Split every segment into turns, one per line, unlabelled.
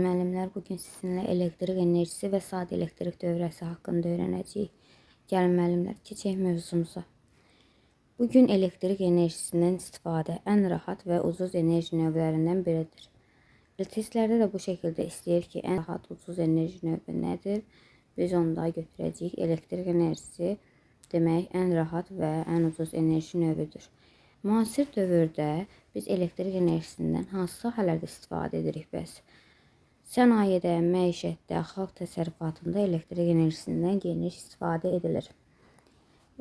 Müəllimlər, bugün sizinlə elektrik enerjisi və sadə elektrik dövrəsi haqqında öyrənəcəyik. Gəlin müəllimlər, keçək mövzumuza. Bugün elektrik enerjisindən istifadə ən rahat və ucuz enerji növlərindən biridir. Testlərdə də bu şəkildə istəyir ki, ən rahat ucuz enerji növü nədir? Biz onu da götürəcəyik. Elektrik enerjisi demək ən rahat və ən ucuz enerji növüdür. Müasir dövrdə biz elektrik enerjisindən hansı sahələrdə istifadə edirik bəs? Sənayedə, məişətdə, xalq təsərrüfatında elektrik enerjisindən geniş istifadə edilir.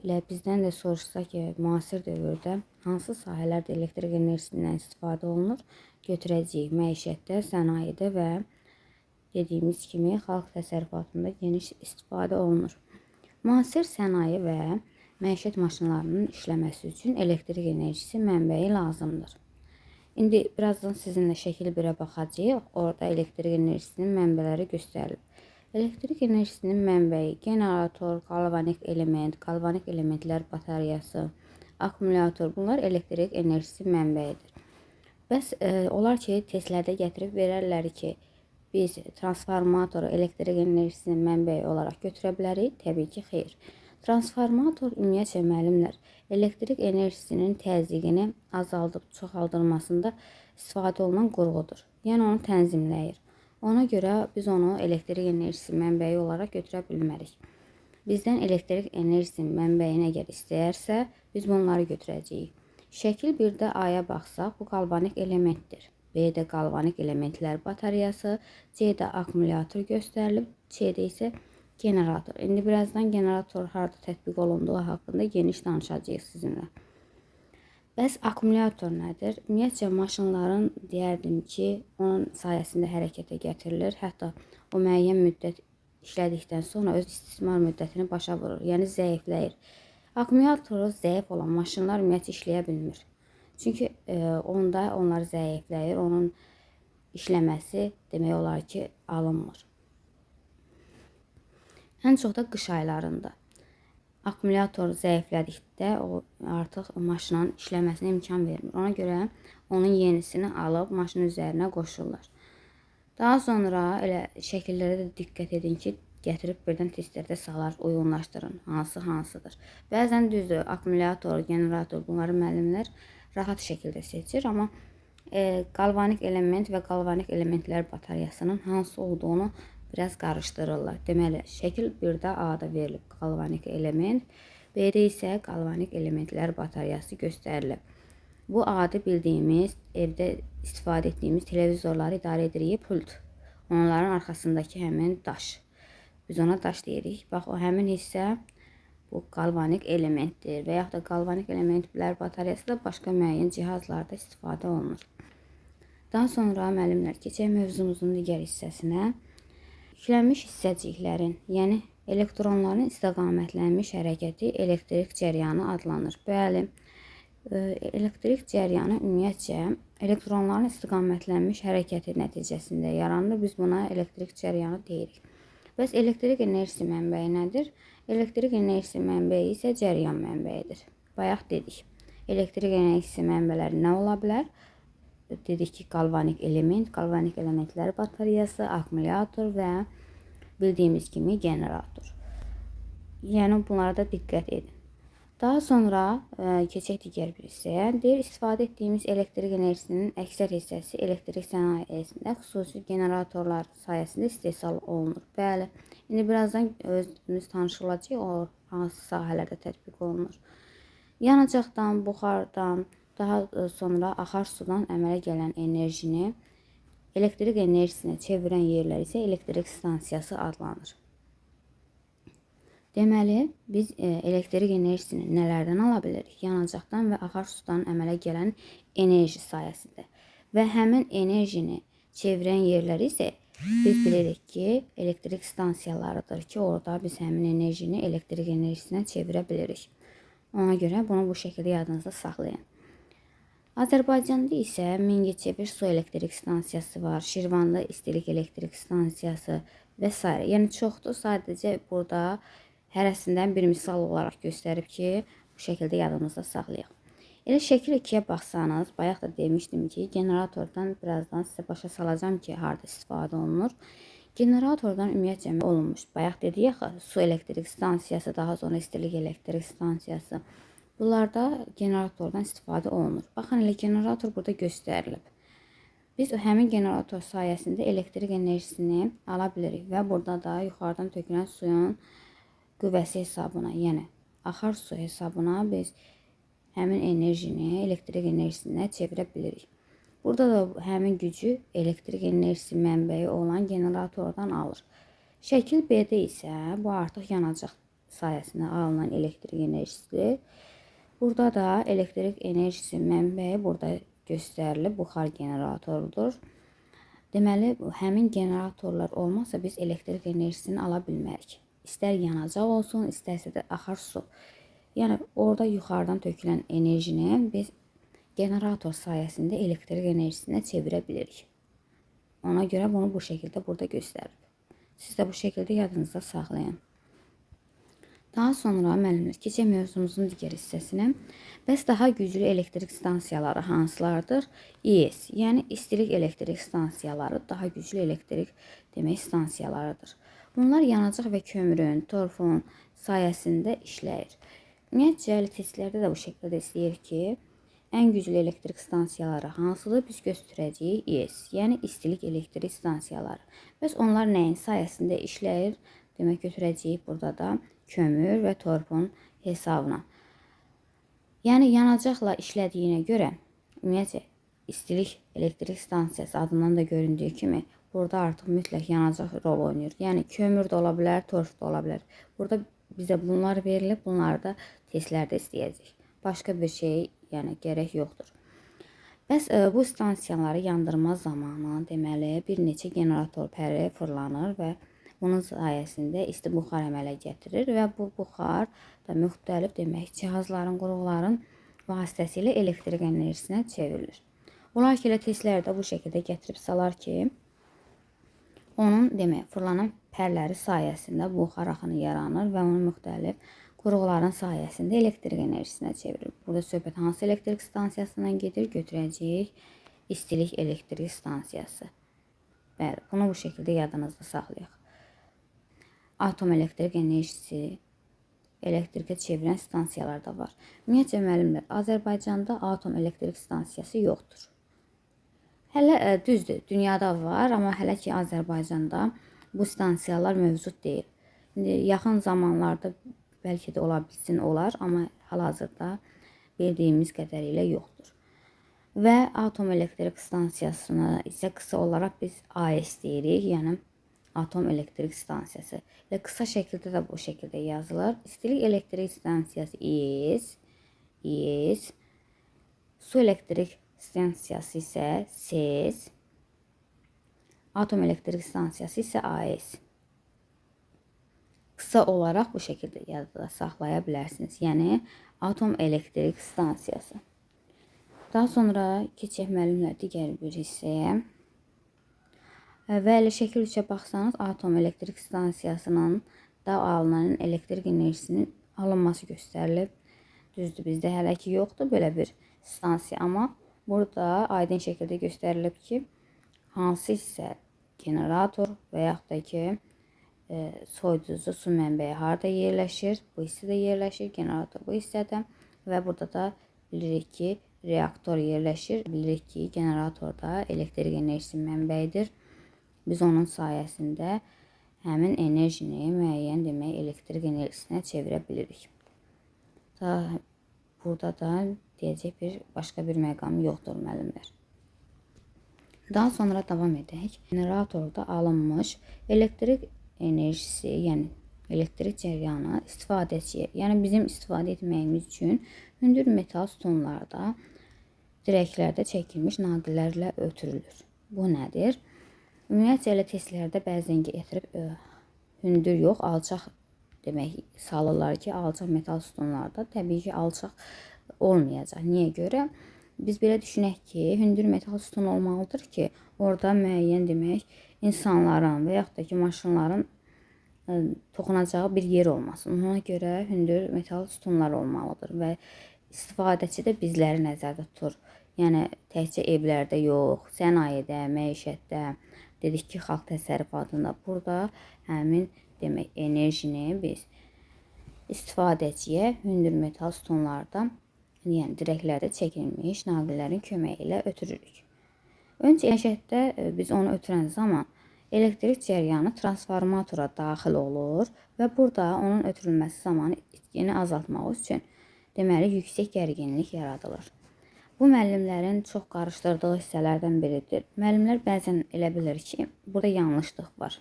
Elə bizdən də soruşsa ki, müasir dövrdə hansı sahələrdə elektrik enerjisindən istifadə olunur? Götürəcəyik məişətdə, sənayedə və dediyimiz kimi xalq təsərrüfatında geniş istifadə olunur. Müasir sənaye və məişət maşınlarının işləməsi üçün elektrik enerjisi mənbəyi lazımdır. İndi birazdan sizinlə şəkil 1-ə baxacağıq. Orada elektrik enerjisinin mənbələri göstərilib. Elektrik enerjisinin mənbəyi generator, qalvanik element, qalvanik elementlər batareyası, akkumulyator, bunlar elektrik enerjisi mənbəyidir. Bəs olar ki, testlərdə gətirib verərlər ki, biz transformatoru elektrik enerjisinin mənbəyi olaraq götürə bilərik? Təbii ki, xeyr. Transformator ümumiyyətlə müəllimlər elektrik enerjisinin təzyiqini azaldıb çoxaldılmasında istifadə olunan qurğudur. Yəni onu tənzimləyir. Ona görə biz onu elektrik enerjisi mənbəyi olaraq götürə bilmərik. Bizdən elektrik enerjisi mənbəyini əgər istəyərsə, biz bunları götürəcəyik. Şəkil 1-də A-ya baxsaq, bu qalvanik elementdir. B-də qalvanik elementlər batareyası, C-də akkumulyator göstərilib, C-də isə generator. İndi birazdan generator harada tətbiq olunduğu haqqında geniş danışacağıq sizinlə. Bəs akkumulyator nədir? Ümumiyyətcə maşınların deyərdim ki, onun sayəsində hərəkətə gətirilir. Hətta o müəyyən müddət işlədikdən sonra öz istismar müddətini başa vurur. Yəni zəifləyir. Akkumulatoru zəif olan maşınlar ümumiyyətcə işləyə bilmir. Çünki onda onlar zəifləyir. Onun işləməsi demək olar ki, alınmır. Ən çox da qış aylarında. Akkumulyator zəiflədikdə o artıq maşının işləməsinə imkan vermir. Ona görə onun yenisini alıb maşının üzərinə qoşurlar. Daha sonra elə şəkillərə də diqqət edin ki, gətirib birdən testlərdə salar, uyğunlaşdırın. Hansı hansıdır. Bəzən düzdür, akkumulyator, generator bunları müəllimlər rahat şəkildə seçir. Amma qalvanik element və qalvanik elementlər batareyasının hansı olduğunu biraz qarışdırırlar. Deməli, şəkil 1-də A-da verilib qalvanik element, B-də isə qalvanik elementlər batareyası göstərilib. Bu adi bildiyimiz, evdə istifadə etdiyimiz televizorları idarə edirik pult. Onların arxasındakı həmin daş. Biz ona daş deyirik. Bax, o həmin hissə bu qalvanik elementdir və yaxud da qalvanik elementlər batareyası da başqa müəyyən cihazlarda istifadə olunur. Daha sonra müəllimlər keçək mövzumuzun digər hissəsinə. Yüklənmiş hissəciklərin, yəni elektronların istiqamətlənmiş hərəkəti elektrik cəryanı adlanır. Bəli, elektrik cəryanı ümumiyyətcə elektronların istiqamətlənmiş hərəkəti nəticəsində yaranır. Biz buna elektrik cəryanı deyirik. Bəs elektrik enerjisi mənbəyi nədir? Elektrik enerjisi mənbəyi isə cəryan mənbəyidir. Bayaq dedik. Elektrik enerjisi mənbələri nə ola bilər? Dedik ki, galvanik elementlər batareyası, akkumulyator və bildiyimiz kimi generator. Yəni bunlara da diqqət edin. Daha sonra keçək digər bir hissəyə. Deyir, istifadə etdiyimiz elektrik enerjisinin əksər hissəsi elektrik sənayesində xüsusi generatorlar sayəsində istehsal olunur. Bəli, indi birazdan özümüz tanış olacağıq, o hansı sahələrdə tətbiq olunur. Yanacaqdan, buxardan, daha sonra axar sudan əmələ gələn enerjini elektrik enerjisinə çevirən yerlər isə elektrik stansiyası adlanır. Deməli, biz elektrik enerjisini nələrdən ala bilirik? Yanacaqdan və axar sudan əmələ gələn enerji sayəsində. Və həmin enerjini çevirən yerləri isə biz bilirik ki, elektrik stansiyalarıdır ki, orada biz həmin enerjini elektrik enerjisinə çevirə bilirik. Ona görə bunu bu şəkildə yadınızda saxlayın. Azərbaycanda isə Mingəçevir su elektrik stansiyası var, Şirvanda istilik elektrik stansiyası və s. Yəni çoxdur, sadəcə burada hərəsindən bir misal olaraq göstərib ki, bu şəkildə yadımızda saxlayaq. Elə şəkil 2-yə baxsanız, bayaq da demişdim ki, generatordan birazdan sizə başa salacağım ki, harda istifadə olunur. Generatordan ümumiyyətcə olunmuş. Bayaq dedik ya, su elektrik stansiyası, daha sonra istilik elektrik stansiyası. Bunlarda generatordan istifadə olunur. Baxın, elə generator burada göstərilib. Biz həmin generator sayəsində elektrik enerjisini ala bilirik və burada da yuxarıdan tökülən suyun qüvvəsi hesabına, yəni axar su hesabına biz həmin enerjini elektrik enerjisinə çevirə bilirik. Burada da həmin gücü elektrik enerjisi mənbəyi olan generatordan alır. Şəkil B-də isə bu artıq yanacaq sayəsində alınan elektrik enerjisidir. Burada da elektrik enerjisi mənbəyi burada göstərilib, buxar generatorudur. Deməli, həmin generatorlar olmazsa biz elektrik enerjisini ala bilmərik. İstər yanacaq olsun, istərsə də axar su. Yəni, orada yuxarıdan tökülən enerjini biz generator sayəsində elektrik enerjisinə çevirə bilirik. Ona görə bunu bu şəkildə burada göstərib. Siz də bu şəkildə yadınızda saxlayın. Daha sonra müəllimlər, keçək mövzumuzun digər hissəsinə. Bəs daha güclü elektrik stansiyaları hansılardır? İES, yəni istilik elektrik stansiyaları daha güclü elektrik demək stansiyalarıdır. Bunlar yanacaq və kömürün, torfun sayəsində işləyir. Ümumiyyətcə, testlərdə də bu şəkildə istəyir ki, ən güclü elektrik stansiyaları hansıdır? Biz göstərəcəyik İES, yəni istilik elektrik stansiyaları. Bəs onlar nəyin sayəsində işləyir? Demək, götürəcəyik burada da kömür və torfun hesabına. Yəni, yanacaqla işlədiyinə görə, ümumiyyətcə, istilik elektrik stansiyası adından da göründüyü kimi, burada artıq mütləq yanacaq rol oynayır. Yəni, kömür də ola bilər, torf da ola bilər. Burada bizə bunlar verilib, bunları da testlərdə istəyəcək. Başqa bir şey, yəni gərək yoxdur. Bəs bu stansiyaları yandırma zamanı, deməli, bir neçə generator pəri fırlanır və bunun sayəsində isti buxar əmələ gətirir və bu buxar da müxtəlif demək cihazların, qurğuların vasitəsilə elektrik enerjisinə çevrilir. Olar ki, elə testlərdə bu şəkildə gətirib salar ki, onun demək fırlanan pərləri sayəsində buxar axını yaranır və onun müxtəlif qurğuların sayəsində elektrik enerjisinə çevirir. Burada söhbət hansı elektrik stansiyasından gedir? Götürəcəyik istilik elektrik stansiyası. Bəli, bunu bu şəkildə yadınızda saxlayaq. Atom elektrik enerjisi elektrikə çevirən stansiyalar da var. Ümumiyyətcə müəllimlər, Azərbaycanda atom elektrik stansiyası yoxdur. Hələ düzdür, dünyada var, amma hələ ki Azərbaycanda bu stansiyalar mövcud deyil. Yaxın zamanlarda bəlkə də ola bilsin olar, amma hal-hazırda bildiyimiz qədərilə yoxdur. Və atom elektrik stansiyasına isə qısa olaraq biz AES deyirik, yəni atom elektrik stansiyası. Və qısa şəkildə də bu şəkildə yazılır. İstilik elektrik stansiyası İES, su elektrik stansiyası isə SES, atom elektrik stansiyası isə AES. Qısa olaraq bu şəkildə yadda saxlaya bilərsiniz. Yəni, atom elektrik stansiyası. Daha sonra keçək müəllimlər digər bir hissəyə. Və elə şəkil 3-ə baxsanız, atom elektrik stansiyasının da alınan elektrik enerjisinin alınması göstərilib. Düzdür, bizdə hələ ki yoxdur belə bir stansiya, amma burada aydın şəkildə göstərilib ki, hansı hissə generator və yaxud da ki, soyuducu su mənbəyi harada yerləşir, bu hissədə yerləşir, generator bu hissədə və burada da bilirik ki, reaktor yerləşir, bilirik ki, generatorda elektrik enerjisi mənbəyidir. Biz onun sayəsində həmin enerjini müəyyən demək elektrik enerjisinə çevirə bilirik. Burada da deyəcək başqa bir məqam yoxdur müəllimlər. Daha sonra davam edək. Generatorda alınmış elektrik enerjisi, yəni elektrik cəryanı istifadəçiyə, yəni bizim istifadə etməyimiz üçün hündür metal sütunlarda, dirəklərdə çəkilmiş naqillərlə ötürülür. Bu nədir? Ümumiyyətcə elə testlərdə bəzən gətirib hündür yox, alçaq demək salırlar ki, alçaq metal sütunlarda təbii ki, alçaq olmayacaq. Niyə görə? Biz belə düşünək ki, hündür metal sütun olmalıdır ki, orada müəyyən demək insanların və yaxud da ki, maşınların toxunacağı bir yer olmasın. Ona görə hündür metal sütunlar olmalıdır və istifadəçi də bizləri nəzərdə tutur. Yəni təkcə evlərdə yox, sənayedə, məişətdə, dedik ki, xalq təsərrüfatında burada həmin demək enerjini biz istifadəçiyə hündür metal sütunlarda, yəni dirəklərdə çəkilmiş naqillərin köməyi ilə ötürürük. Öncə məişətdə biz onu ötürən zaman elektrik cəryanı transformatora daxil olur və burada onun ötürülməsi zamanı itkini azaltmaq üçün deməli yüksək gərginlik yaradılır. Bu müəllimlərin çox qarışdırdığı hissələrdən biridir. Müəllimlər bəzən elə bilir ki, burada yanlışlıq var.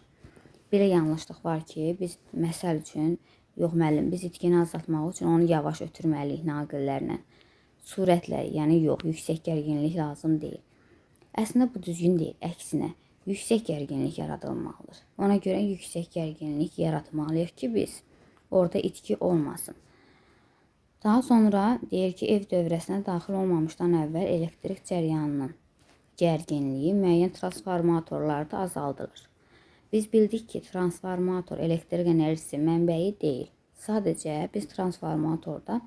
Belə yanlışlıq var ki, biz məsəl üçün, yox müəllim, biz itkini azaltmaq üçün onu yavaş ötürməliyik naqillərlə. Sürətlə, yəni yox, yüksək gərginlik lazım deyil. Əslində bu düzgün deyil, əksinə yüksək gərginlik yaradılmalıdır. Ona görə yüksək gərginlik yaratmalıyıq ki, biz orada itki olmasın. Daha sonra deyir ki, ev dövrəsinə daxil olmamışdan əvvəl elektrik cəryanının gərginliyi müəyyən transformatorlarda azaldılır. Biz bildik ki, transformator elektrik enerjisi mənbəyi deyil. Sadəcə biz transformatorda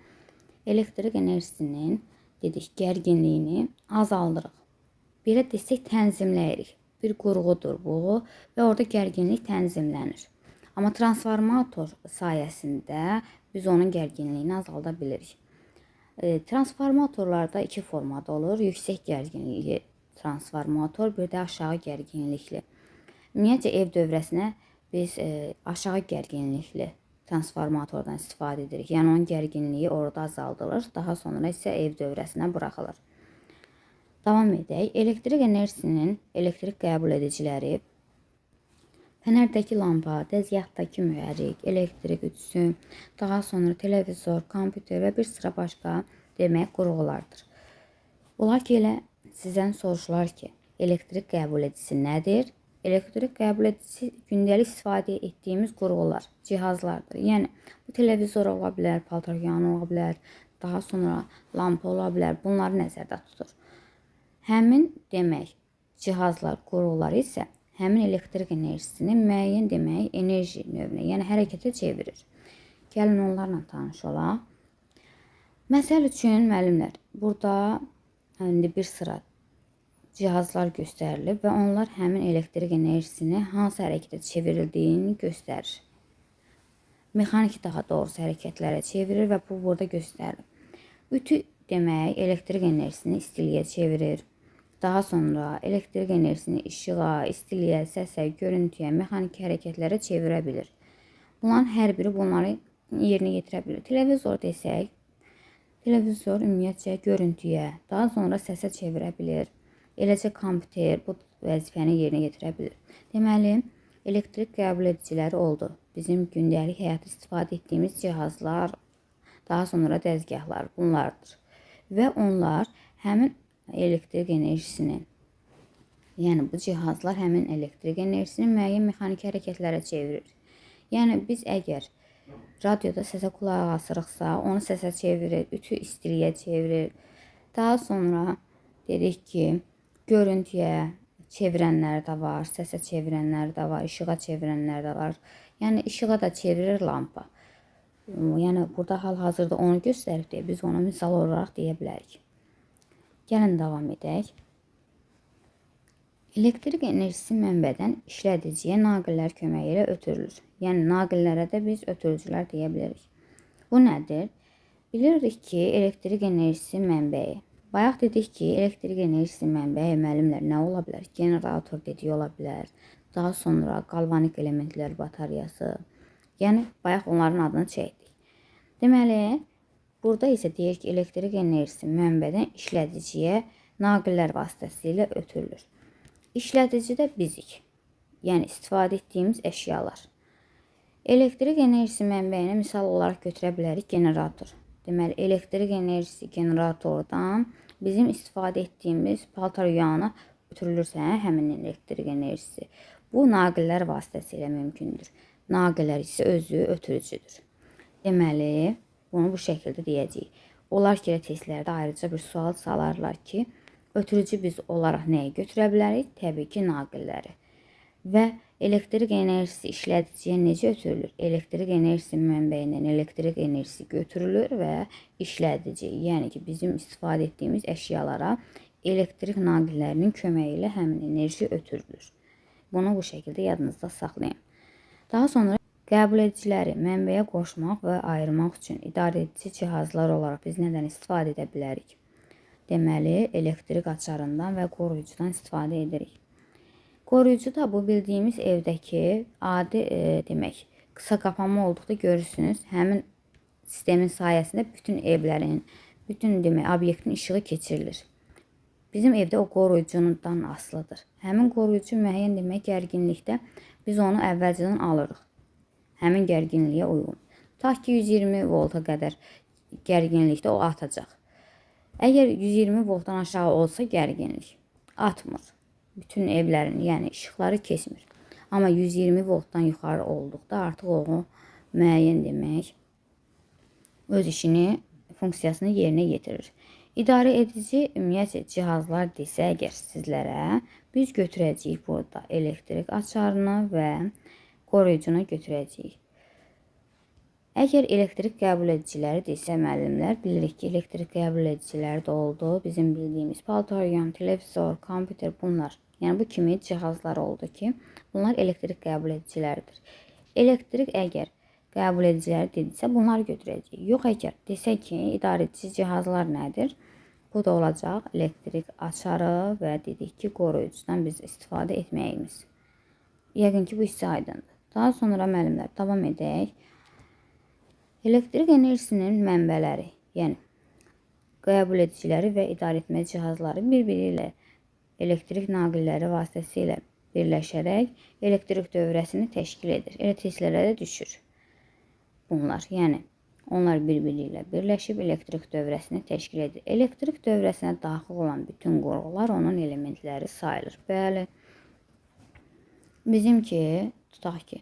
elektrik enerjisinin dedik gərginliyini azaldırıq. Belə desək tənzimləyirik. Bir qurğudur bu və orada gərginlik tənzimlənir. Amma transformator sayəsində biz onun gərginliyini azalda bilirik. Transformatorlarda iki formada olur. Yüksək gərginlikli transformator, bir də aşağı gərginlikli. Ümumiyyətcə ev dövrəsinə biz aşağı gərginlikli transformatordan istifadə edirik. Yəni onun gərginliyi orada azaldılır. Daha sonra isə ev dövrəsinə buraxılır. Davam edək. Elektrik enerjisinin elektrik qəbul ediciləri fənərdəki lampa, dəzgahətdəki mühərrik, elektrik ütüsü, daha sonra televizor, kompüter və bir sıra başqa demək qurğulardır. Olar ki, elə sizdən soruşular ki, elektrik qəbul edicisi nədir? Elektrik qəbul edicisi gündəlik istifadə etdiyimiz qurğular, cihazlardır. Yəni bu televizor ola bilər, paltaryanı ola bilər, daha sonra lampa ola bilər. Bunları nəzərdə tutur. Həmin demək cihazlar, qurğular isə həmin elektrik enerjisini müəyyən demək enerji növünə, yəni hərəkətə çevirir. Gəlin onlarla tanış olaq. Məsəl üçün müəllimlər, burada indi bir sıra cihazlar göstərilib və onlar həmin elektrik enerjisini hansı hərəkətə çevrildiyini göstərir. Mexaniki daha doğrusu hərəkətlərə çevirir və bu burada göstərilir. Ütü demək elektrik enerjisini istiliyə çevirir. Daha sonra elektrik enerjisini işığa, istiliyə, səsə, görüntüyə, mexaniki hərəkətlərə çevirə bilir. Bunların hər biri bunları yerinə yetirə bilir. Televizor desək, televizor ümumiyyətcə görüntüyə, daha sonra səsə çevirə bilir. Eləcə kompüter bu vəzifəni yerinə yetirə bilir. Deməli, elektrik qəbul ediciləri oldu. Bizim gündəlik həyatda istifadə etdiyimiz cihazlar, daha sonra dəzgahlar bunlardır. Və onlar həmin elektrik enerjisini, yəni bu cihazlar həmin elektrik enerjisini müəyyən mexaniki hərəkətlərə çevirir. Yəni biz əgər radioda səsə qulaq asırıqsa, onu səsə çevirir, ütü istiliyə çevirir. Daha sonra dedik ki, görüntüyə çevirənlər də var, səsə çevirənlər də var, işığa çevirənlər də var. Yəni işığa da çevirir lampa. Yəni burada hal-hazırda onu göstərib deyə biz onu misal olaraq deyə bilərik. Gəlin davam edək. Elektrik enerjisi mənbədən işlədiciyə naqillər köməyi ilə ötürülür. Yəni naqillərə də biz ötürücülər deyə bilərik. Bu nədir? Bilirik ki, elektrik enerjisi mənbəyi. Bayaq dedik ki, elektrik enerjisi mənbəyi müəllimlər nə ola bilər? Generator dediyi ola bilər. Daha sonra qalvanik elementlər batareyası. Yəni bayaq onların adını çəkdik. Deməli, burada isə deyir ki, elektrik enerjisi mənbədən işlədiciyə naqillər vasitəsilə ötürülür. İşlədici də bizik, yəni istifadə etdiyimiz əşyalar. Elektrik enerjisi mənbəyini misal olaraq götürə bilərik generator. Deməli, elektrik enerjisi generatordan bizim istifadə etdiyimiz paltaryana ötürülürsə, həmin elektrik enerjisi. Bu naqillər vasitəsilə mümkündür. Naqillər isə özü ötürücüdür. Deməli, bunu bu şəkildə deyəcəyik. Olar ki, testlərdə ayrıca bir sual salarlar ki, ötürücü biz olaraq nəyi götürə bilərik? Təbii ki, naqilləri. və elektrik enerjisi işlədiciyə necə ötürülür? Elektrik enerjisi mənbəyindən elektrik enerjisi götürülür və işlədici, yəni ki, bizim istifadə etdiyimiz əşyalara elektrik naqillərinin köməyi ilə həmin enerji ötürülür. Bunu bu şəkildə yadınızda saxlayın. Daha sonra qəbul ediciləri mənbəyə qoşmaq və ayırmaq üçün idarə edici cihazlar olaraq biz nədən istifadə edə bilərik? Deməli, elektrik açarından və qoruyucudan istifadə edirik. Qoruyucu da bu bildiyimiz evdəki adi demək, qısa qapanma olduqda görürsünüz, həmin sistemin sayəsində bütün evlərin, bütün demək, obyektin işığı keçirilir. Bizim evdə o qoruyucudan asılıdır. Həmin qoruyucu müəyyən demək gərginlikdə biz onu əvvəlcədən alırıq. Həmin gərginliyə uyğun. Tutaq ki, 120 volta qədər gərginlikdə o atacaq. Əgər 120 voltdan aşağı olsa gərginlik atmır. Bütün evlərin, yəni işıqları kesmir. Amma 120 voltdan yuxarı olduqda artıq o müəyyən demək öz işini, funksiyasını yerinə yetirir. İdarə edici ümumiyyətlə cihazlar desə əgər sizlərə, biz götürəcəyik burada elektrik açarını və qoruyucunu götürəcəyik. Əgər elektrik qəbul ediciləri desə müəllimlər, bilirik ki, elektrik qəbul ediciləri də oldu. Bizim bildiyimiz paltaryan, televizor, kompüter bunlar. Yəni bu kimi cihazlar oldu ki, bunlar elektrik qəbul ediciləridir. Elektrik əgər qəbul ediciləri dedisə, bunları götürəcəyik. Yox, əgər desə ki, idarə edici cihazlar nədir? Bu da olacaq elektrik açarı və dedik ki, qoruyucudan biz istifadə etməyimiz. Yəqin ki, bu hissə aydındır. Daha sonra müəllimlər davam edək. Elektrik enerjisinin mənbələri, yəni qəbul ediciləri və idarə etmə cihazları bir-biri ilə elektrik naqilləri vasitəsilə birləşərək elektrik dövrəsini təşkil edir. Elə testlərə də düşür bunlar. Yəni onlar bir-biri ilə birləşib elektrik dövrəsini təşkil edir. Elektrik dövrəsinə daxil olan bütün qurğular onun elementləri sayılır. Bəli, bizimki tutaq ki,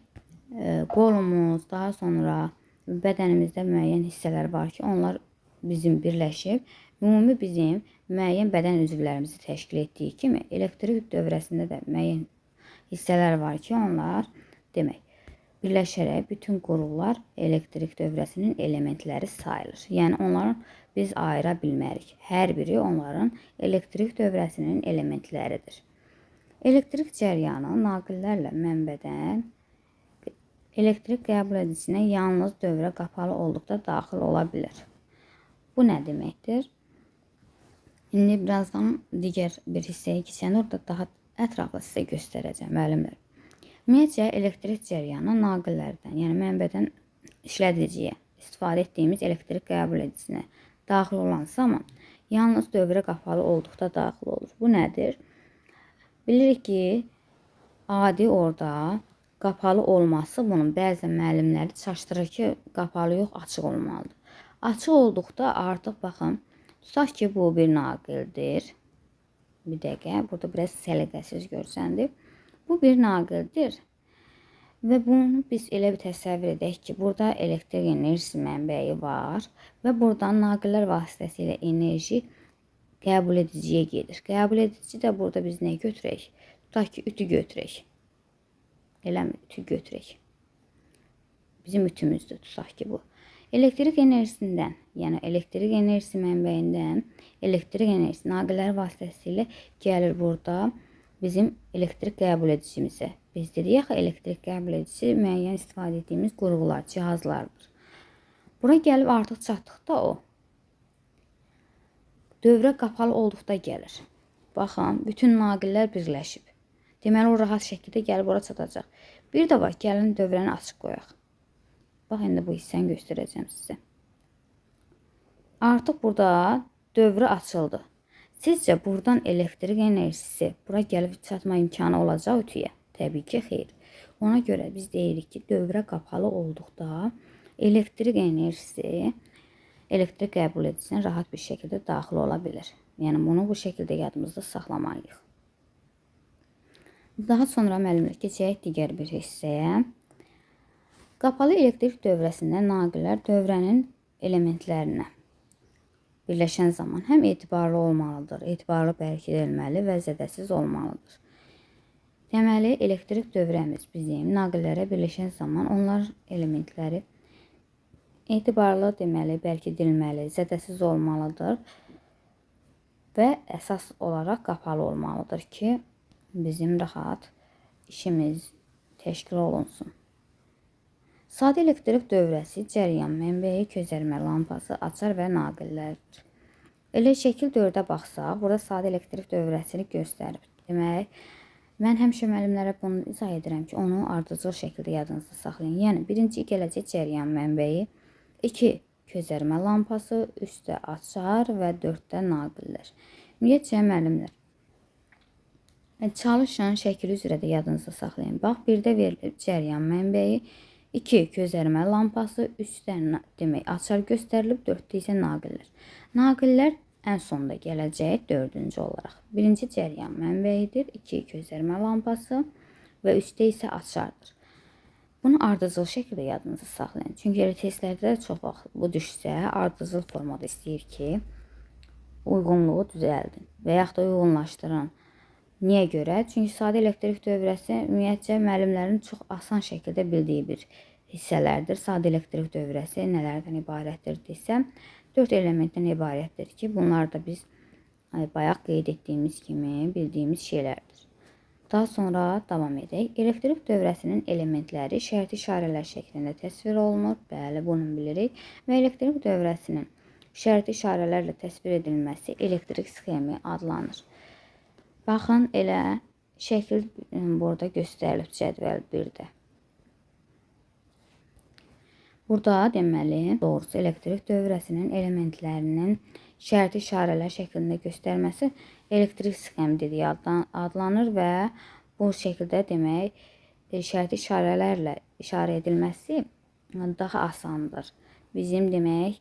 qolumuz, daha sonra bədənimizdə müəyyən hissələr var ki, onlar bizim birləşib, ümumi bizim müəyyən bədən üzvlərimizi təşkil etdiyi kimi, elektrik dövrəsində də müəyyən hissələr var ki, onlar demək, birləşərək bütün qurğular elektrik dövrəsinin elementləri sayılır. Yəni, onları biz ayıra bilmərik. Hər biri onların elektrik dövrəsinin elementləridir. Elektrik cəryanı naqillərlə mənbədən elektrik qəbul edicinə yalnız dövrə qapalı olduqda daxil ola bilər. Bu nə deməkdir? İndi birazdan digər bir hissəyə keçəndə orada daha ətraflı sizə göstərəcəm müəllimlər. Ümumiyyətcə, elektrik cəryanı naqillərdən, yəni mənbədən işlədiciyə istifadə etdiyimiz elektrik qəbul edicinə daxil olan zaman yalnız dövrə qapalı olduqda daxil olur. Bu nədir? Bilirik ki, adi orada qapalı olması bunun bəzən müəllimləri çaşdırır ki, qapalı yox, açıq olmalıdır. Açıq olduqda artıq baxın, tutaq ki, bu bir naqildir. Bir dəqiqə, burada biraz səliqəsiz görsəndir. Bu bir naqildir və bunu biz elə bir təsəvvür edək ki, burada elektrik enerjisi mənbəyi var və buradan naqillər vasitəsilə enerji qəbul ediciyə gedir. Qəbul edici də burada biz nə götürək? Tutaq ki, ütü götürək. Eləmi, ütü götürək. Bizim ütümüzdür, tutaq ki, bu. Elektrik enerjisindən, yəni elektrik enerjisi mənbəyindən elektrik enerjisi naqillər vasitəsilə gəlir burada bizim elektrik qəbul edicimizə. Biz dedik axı, elektrik qəbul edici müəyyən istifadə etdiyimiz qurğular, cihazlardır. Bura gəlib artıq çatdıqda o dövrə qapalı olduqda gəlir. Baxın, bütün naqillər birləşib. Deməli, o rahat şəkildə gəlib ora çatacaq. Bir də var, gəlin dövrəni açıq qoyaq. Bax, indi bu hissəni göstərəcəm sizə. Artıq burada dövrü açıldı. Sizcə buradan elektrik enerjisi bura gəlib çatma imkanı olacaq ütüyə? Təbii ki, xeyr. Ona görə biz deyirik ki, dövrə qapalı olduqda elektrik enerjisi elektrik qəbul edicinə rahat bir şəkildə daxil ola bilir. Yəni, bunu bu şəkildə yadımızda saxlamalıyıq. Daha sonra müəllimlər keçək digər bir hissəyə. Qapalı elektrik dövrəsində naqillər dövrənin elementlərinə birləşən zaman həm etibarlı olmalıdır, etibarlı bərkidilməli və zədəsiz olmalıdır. Deməli, elektrik dövrəmiz bizim naqillərə birləşən zaman onlar elementləri etibarlı deməli, bərkidilməli, zədəsiz olmalıdır və əsas olaraq qapalı olmalıdır ki, bizim rahat işimiz təşkil olunsun. Sadə elektrik dövrəsi, cəryan mənbəyi, közərmə lampası, açar və naqillərdir. Elə şəkil 4-ə baxsaq, burada sadə elektrik dövrəsini göstərib. Demək, mən həmişə müəllimlərə bunu izah edirəm ki, onu ardıcıl şəkildə yadınızda saxlayın. Yəni, birinci gələcək cəryan mənbəyi, 2 közərmə lampası, 3-də açar və 4-də naqillər. Ümumiyyətcə, müəllimlər, çalışın, şəkil üzrə də yadınızda saxlayın. Bax, 1-də verilib cəryan mənbəyi, 2 közərmə lampası, 3-də demək açar göstərilib, 4-də isə naqillər. Naqillər ən sonda gələcək 4-cü olaraq. Birinci cəryan mənbəyidir, 2 közərmə lampası və 3-də isə açardır. Bunu ardıcıl şəkildə yadınızda saxlayın. Çünki elə testlərdə çox vaxt bu düşsə, ardıcıl formada istəyir ki, uyğunluğu düzəldin və yaxud da uyğunlaşdırın. Niyə görə? Çünki sadə elektrik dövrəsi ümumiyyətcə müəllimlərin çox asan şəkildə bildiyi bir hissələrdir. Sadə elektrik dövrəsi nələrdən ibarətdir desəm, 4 elementdən ibarətdir ki, bunlar da biz bayaq qeyd etdiyimiz kimi bildiyimiz şeylərdir. Daha sonra davam edək. Elektrik dövrəsinin elementləri şərti işarələr şəklində təsvir olunur. Bəli, bunu bilirik. Və elektrik dövrəsinin şərti işarələrlə təsvir edilməsi elektrik sxemi adlanır. Baxın, elə şəkil burada göstərilib cədvəl 1-də. Burada deməli, doğrusu elektrik dövrəsinin elementlərinin şərti işarələr şəklində göstərməsi elektrik sxemi dediyi adlanır və bu şəkildə demək, şərti işarələrlə işarə edilməsi daha asandır. Bizim demək,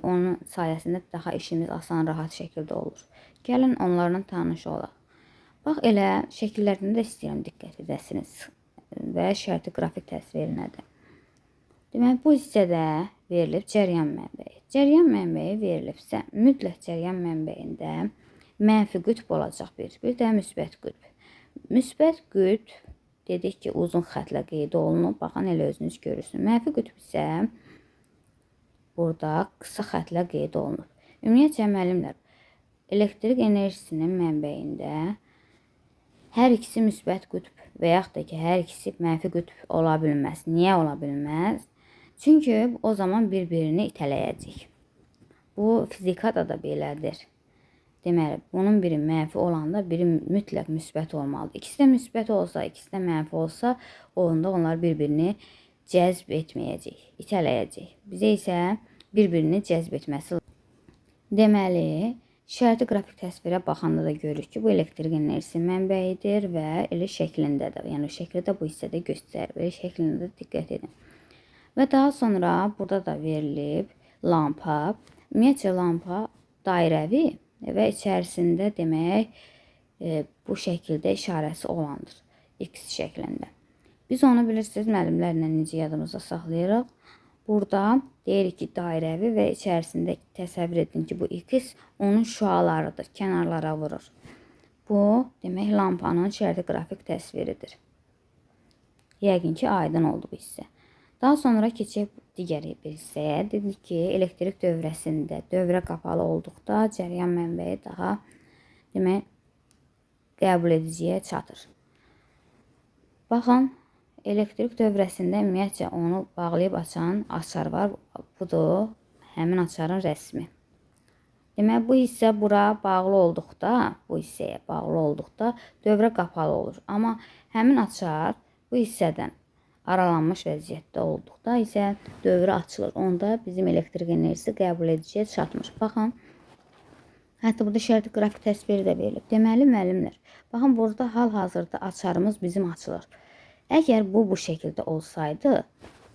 onun sayəsində daha işimiz asan, rahat şəkildə olur. Gəlin onlarla tanış olaq. Bax, elə şəkillərdən də istəyirəm diqqət edəsiniz və şərti qrafik təsvirinə də. Demək, bu hissədə verilib cəryan mənbəyi. Cəryan mənbəyi verilibsə, mütləq cəryan mənbəyində mənfi qütb olacaq bir də müsbət qütb. Müsbət qütb dedik ki, uzun xətlə qeyd olunub. Baxın, elə özünüz görürsünüz. Mənfi qütb isə burada qısa xətlə qeyd olunub. Ümumiyyətcə, müəllimlər, elektrik enerjisinin mənbəyində hər ikisi müsbət qütb və yaxud da ki, hər ikisi mənfi qütb ola bilməz. Niyə ola bilməz? Çünki o zaman bir-birini itələyəcək. Bu, fizikada da belədir. Deməli, bunun biri mənfi olanda biri mütləq müsbət olmalıdır. İkisi də müsbət olsa, ikisi də mənfi olsa, onda onlar bir-birini cəzb etməyəcək, itələyəcək. Bizə isə bir-birini cəzb etməsi lazımdır. Deməli, şərti qrafik təsvirə baxanda da görürük ki, bu elektrik enerjisi mənbəyidir və elə şəklində də, yəni şəkildə bu hissədə göstərir. Elə şəklində də diqqət edin. Və daha sonra burada da verilib lampa. Ümumiyyətcə, lampa dairəvi və içərisində demək, bu şəkildə işarəsi olandır. X şəklində. Biz onu bilirsiniz, müəllimlərlə necə yadımızda saxlayırıq. Burada deyirik ki, dairəvi və içərisində təsəvvür edin ki, bu X onun şüalarıdır, kənarlara vurur. Bu, demək, lampanın şərti qrafik təsviridir. Yəqin ki, aydın oldu bu hissə. Daha sonra keçib digər bir hissəyə. Dedik ki, elektrik dövrəsində dövrə qapalı olduqda cəryan mənbəyi daha, demək, qəbul ediciyə çatır. Baxın, elektrik dövrəsində ümumiyyətcə onu bağlayıb açan açar var. Budur, həmin açarın rəsmi. Demək, bu hissə bura bağlı olduqda, bu hissəyə bağlı olduqda dövrə qapalı olur. Amma həmin açar bu hissədən aralanmış vəziyyətdə olduqda isə dövrə açılır. Onda bizim elektrik enerjisi qəbul ediciyə çatmır. Baxın, hətta burada şərti qrafik təsviri də verilib. Deməli, müəllimlər, baxın, burada hal-hazırda açarımız bizim açılır. Əgər bu şəkildə olsaydı,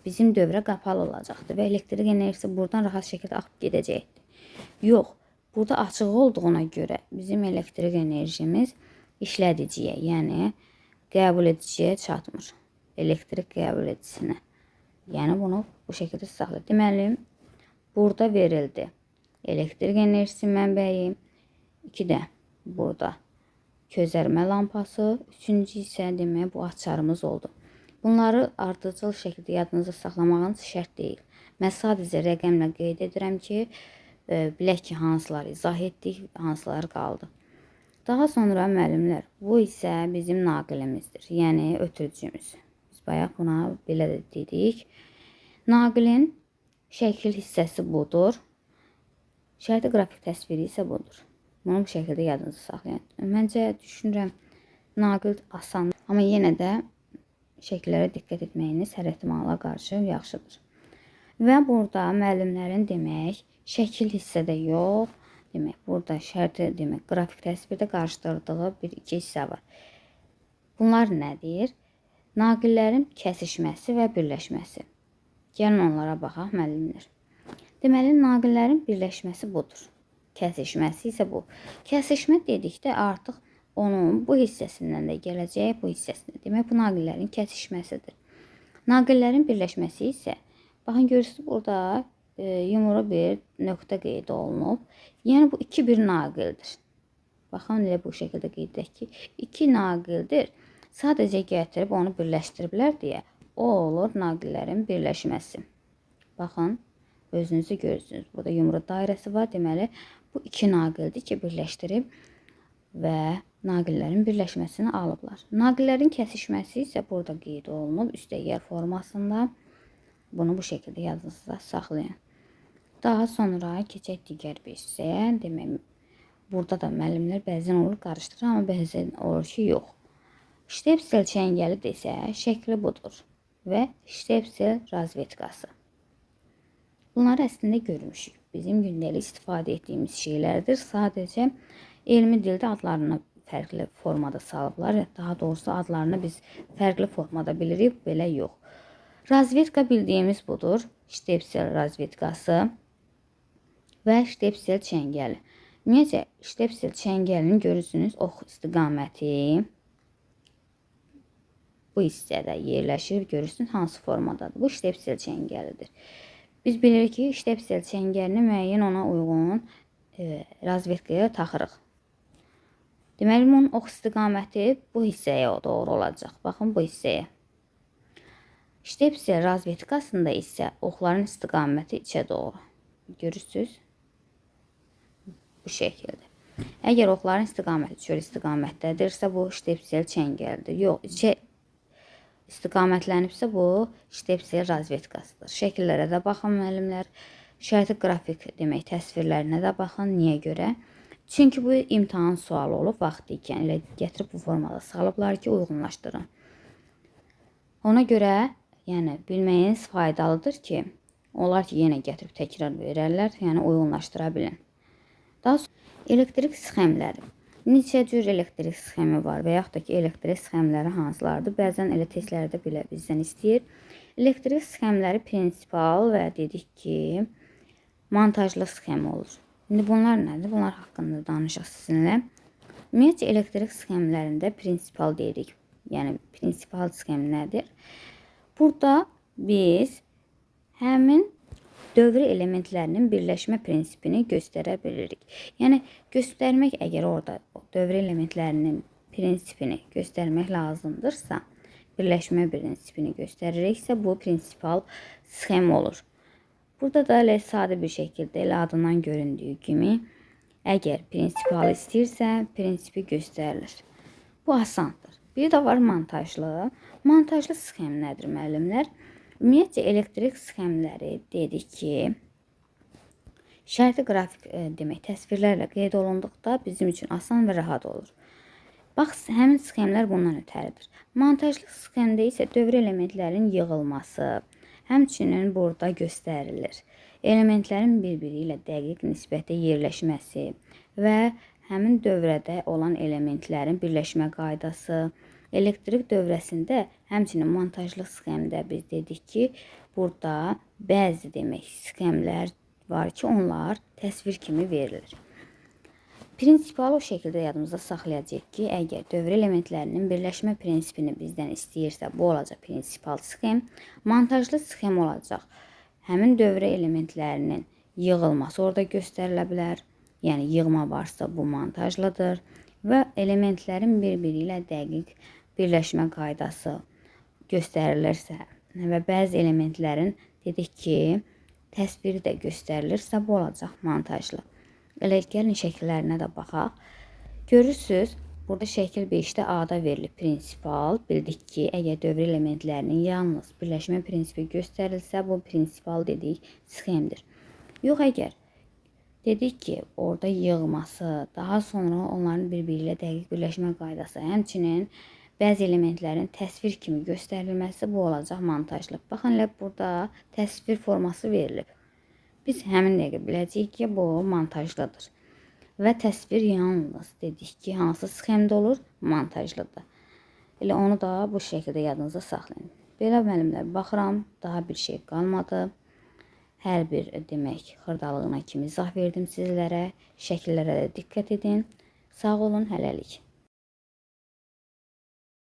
bizim dövrə qapalı olacaqdı və elektrik enerjisi buradan rahat şəkildə axıb gedəcəkdi. Yox, burada açıq olduğuna görə bizim elektrik enerjimiz işlədiciyə, yəni qəbul ediciyə çatmır. Elektrik qəbul edicinə. Yəni bunu bu şəkildə saxlayır. Deməli, burada verildi elektrik enerjisi mənbəyi, 2 də burada közərmə lampası, üçüncü isə demək bu açarımız oldu. Bunları ardıcıl şəkildə yadınızda saxlamağınız şərt deyil. Mən sadəcə rəqəmlə qeyd edirəm ki, bilək ki, hansıları izah etdik, hansıları qaldı. Daha sonra müəllimlər, bu isə bizim naqilimizdir, yəni ötürücümüz. Biz bayaq buna belə də dedik. Naqilin şəkil hissəsi budur. Şərti qrafik təsviri isə budur. Bunu bu şəkildə yadınızda saxlayın. Məncə düşünürəm, naqil asan, amma yenə də şəkillərə diqqət etməyiniz hər ehtimala qarşı yaxşıdır. Və burada müəllimlərin demək, şəkil hissədə yox, demək, burada şərti demək, qrafik təsvirdə qarşıdırdığı iki hissə var. Bunlar nədir? Naqillərin kəsişməsi və birləşməsi. Gəlin onlara baxaq müəllimlər. Deməli, naqillərin birləşməsi budur. Kəsişməsi isə bu. Kəsişmə dedikdə artıq onun bu hissəsindən də gələcək, bu hissəsində. Demək, bu naqillərin kəsişməsidir. Naqillərin birləşməsi isə, baxın, görürsünüz, burada yumru bir nöqtə qeyd olunub. Yəni, bu iki bir naqildir. Baxın, elə bu şəkildə qeyd edək ki, iki naqildir. Sadəcə gətirib onu birləşdiriblər deyə, o olur naqillərin birləşməsi. Baxın, özünüzü görürsünüz. Burada yumru dairəsi var. Deməli, bu iki naqildir ki, birləşdirib və naqillərin birləşməsini alıblar. Naqillərin kəsişməsi isə burada qeyd olunub üstəgəl formasında. Bunu bu şəkildə yadınızda saxlayın. Daha sonra keçək digər bir hissəyə. Demək, burada da müəllimlər bəzən olur qarışdırır, amma bəzən olur ki, yox. Ştepsel çəngəli desə, şəkli budur və ştepsel razvetkası. Bunları əslində görmüşük. Bizim gündəlik istifadə etdiyimiz şeylərdir. Sadəcə elmi dildə adlarını fərqli formada salıblar. Daha doğrusu adlarını biz fərqli formada bilirik, belə yox. Razvetka bildiyimiz budur. Ştepsel razvetkası və ştepsel çəngəli. Ümumiyyətcə, ştepsel çəngəlini görürsünüz, ox istiqaməti bu hissədə yerləşir. Görürsünüz, hansı formadadır. Bu ştepsel çəngəlidir. Biz bilirik ki, ştepsel çəngəlini müəyyən ona uyğun razvetkaya taxırıq. Deməli, bunun ox istiqaməti bu hissəyə doğru olacaq. Baxın, bu hissəyə. Ştepsel razvetkasında isə oxların istiqaməti içə doğru. Görürsünüz? Bu şəkildə. Əgər oxların istiqaməti çöl istiqamətdədirsə, bu ştepsel çəngəldir. Yox, içə istiqamətlənibsə, bu ştepsel razvetkasıdır. Şəkillərə də baxın müəllimlər. Şərti qrafik demək, təsvirlərinə də baxın. Niyə görə? Çünki bu imtahan sualı olub vaxtı ikən. Elə gətirib bu formada salıblar ki, uyğunlaşdırın. Ona görə, yəni, bilməyiniz faydalıdır ki, onlar ki, yenə gətirib təkrar verərlər, yəni uyğunlaşdıra bilin. Daha sonra elektrik sxemləri. Neçə cür elektrik sxemi var və yaxud da ki, elektrik sxemləri hansılardır? Bəzən elə testlərdə belə bizdən istəyir. Elektrik sxemləri prinsipal və dedik ki, montajlı sxem olur. İndi bunlar nədir? Bunlar haqqında danışaq sizinlə. Ümumiyyətcə, elektrik sxemlərində prinsipal deyirik. Yəni, prinsipal sxem nədir? Burada biz həmin dövr elementlərinin birləşmə prinsipini göstərə bilirik. Yəni, göstərmək əgər orada dövr elementlərinin prinsipini göstərmək lazımdırsa, birləşmə prinsipini göstəririksə, bu prinsipal sxem olur. Burada da elə sadə bir şəkildə, elə adından göründüyü kimi, əgər prinsipal istəyirsə, prinsipi göstərilir. Bu asandır. Bir də var montajlı. Montajlı sxem nədir müəllimlər? Ümumiyyətcə, elektrik sxemləri dedik ki, şərti qrafik demək, təsvirlərlə qeyd olunduqda bizim üçün asan və rahat olur. Bax, həmin sxemlər bundan ötəridir. Montajlı sxemdə isə dövr elementlərin yığılması, həmçinin burada göstərilir. Elementlərin bir-biri ilə dəqiq nisbətdə yerləşməsi və həmin dövrədə olan elementlərin birləşmə qaydası. Elektrik dövrəsində, həmçinin montajlı sxemdə biz dedik ki, burada bəzi demək sxemlər var ki, onlar təsvir kimi verilir. Prinsipal o şəkildə yadımızda saxlayacaq ki, əgər dövr elementlərinin birləşmə prinsipini bizdən istəyirsə, bu olacaq prinsipal sxem. Montajlı sxem olacaq. Həmin dövr elementlərinin yığılması orada göstərilə bilər. Yəni, yığma varsa bu montajlıdır. və elementlərin bir-biri ilə dəqiq birləşmə qaydası göstərilirsə və bəzi elementlərin dedik ki, təsviri də göstərilirsə, bu olacaq montajlı. Elə gəlin şəkillərinə də baxaq. Görürsüz, burada şəkil 5-də A-da verilib prinsipal. Bildik ki, əgər dövr elementlərinin yalnız birləşmə prinsipi göstərilsə, bu prinsipal dedik sxemdir. Yox, əgər dedik ki, orada yığması, daha sonra onların bir-biri ilə dəqiq birləşmə qaydası, həmçinin bəzi elementlərin təsvir kimi göstərilməsi, bu olacaq montajlı. Baxın, elə burada təsvir forması verilib. Biz həmin dəqiqə biləcəyik ki, bu montajlıdır. Və təsvir yalnız dedik ki, hansı sxemdə olur? Montajlıdır. Elə onu da bu şəkildə yadınızda saxlayın. Belə müəllimlər, baxıram, daha bir şey qalmadı. Hər bir demək xırdalığına kimi izah verdim sizlərə. Şəkillərə də diqqət edin. Sağ olun, hələlik.